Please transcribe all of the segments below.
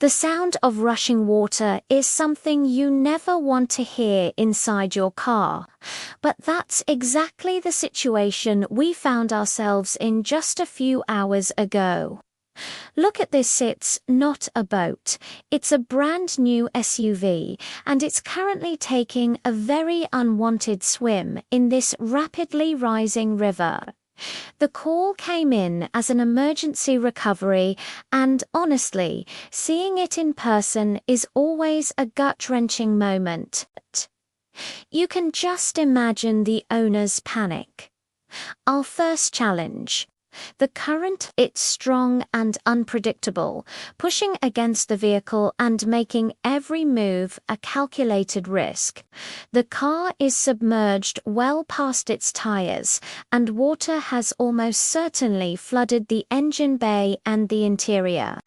The sound of rushing water is something you never want to hear inside your car, but that's exactly the situation we found ourselves in just a few hours ago. Look at this, it's not a boat. It's a brand new SUV, and it's currently taking a very unwanted swim in this rapidly rising river. The call came in as an emergency recovery, and honestly, seeing it in person is always a gut-wrenching moment. You can just imagine the owner's panic. Our first challenge. The current, it's strong and unpredictable, pushing against the vehicle and making every move a calculated risk. The car is submerged well past its tires, and water has almost certainly flooded the engine bay and the interior.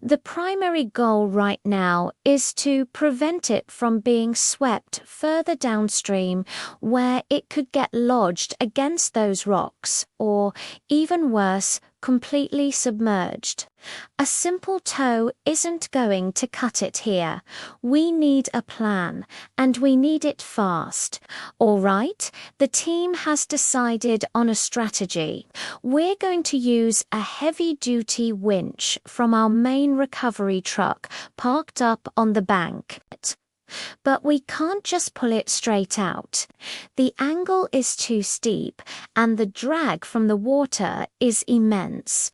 The primary goal right now is to prevent it from being swept further downstream, where it could get lodged against those rocks, or even worse, completely submerged. A simple tow isn't going to cut it here. We need a plan, and we need it fast. All right, the team has decided on a strategy. We're going to use a heavy-duty winch from our main recovery truck parked up on the bank. But we can't just pull it straight out. The angle is too steep, and the drag from the water is immense.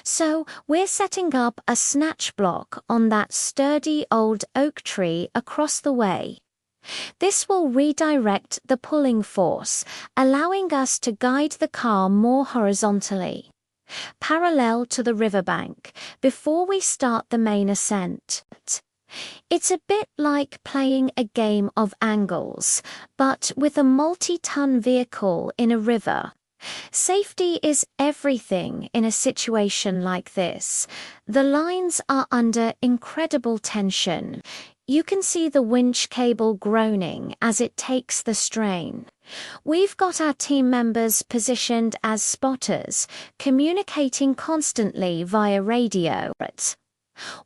So we're setting up a snatch block on that sturdy old oak tree across the way. This will redirect the pulling force, allowing us to guide the car more horizontally, parallel to the riverbank, before we start the main ascent. It's a bit like playing a game of angles, but with a multi-ton vehicle in a river. Safety is everything in a situation like this. The lines are under incredible tension. You can see the winch cable groaning as it takes the strain. We've got our team members positioned as spotters, communicating constantly via radio.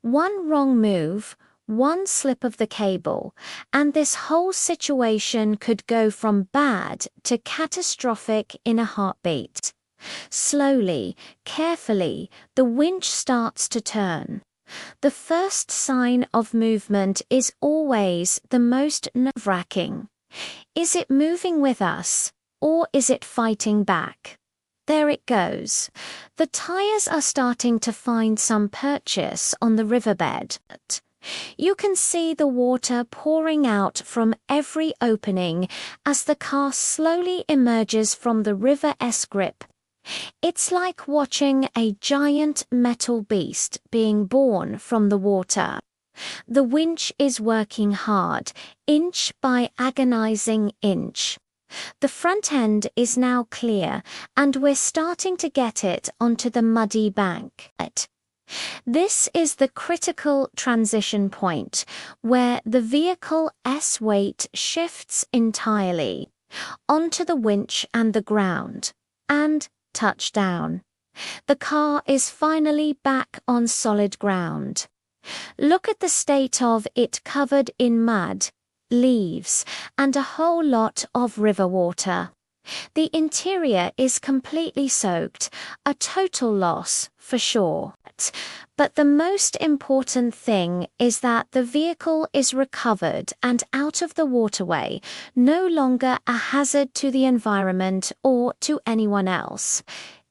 One wrong move, one slip of the cable, and this whole situation could go from bad to catastrophic in a heartbeat. Slowly, carefully, the winch starts to turn. The first sign of movement is always the most nerve-wracking. Is it moving with us, or is it fighting back? There it goes. The tires are starting to find some purchase on the riverbed. You can see the water pouring out from every opening as the car slowly emerges from the river-esque grip. It's like watching a giant metal beast being born from the water. The winch is working hard, inch by agonizing inch. The front end is now clear, and we're starting to get it onto the muddy bank. This is the critical transition point, where the vehicle's weight shifts entirely onto the winch and the ground, and touchdown. The car is finally back on solid ground. Look at the state of it, covered in mud, leaves, and a whole lot of river water. The interior is completely soaked, a total loss for sure. But the most important thing is that the vehicle is recovered and out of the waterway, no longer a hazard to the environment or to anyone else.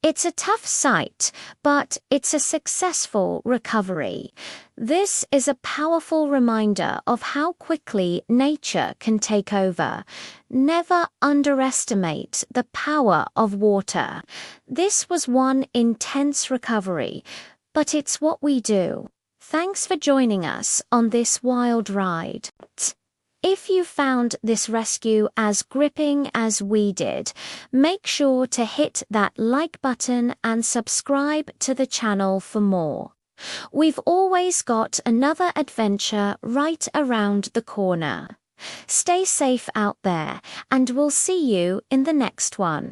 It's a tough sight, but it's a successful recovery. This is a powerful reminder of how quickly nature can take over. Never underestimate the power of water. This was one intense recovery, but it's what we do. Thanks for joining us on this wild ride. If you found this rescue as gripping as we did, make sure to hit that like button and subscribe to the channel for more. We've always got another adventure right around the corner. Stay safe out there, and we'll see you in the next one.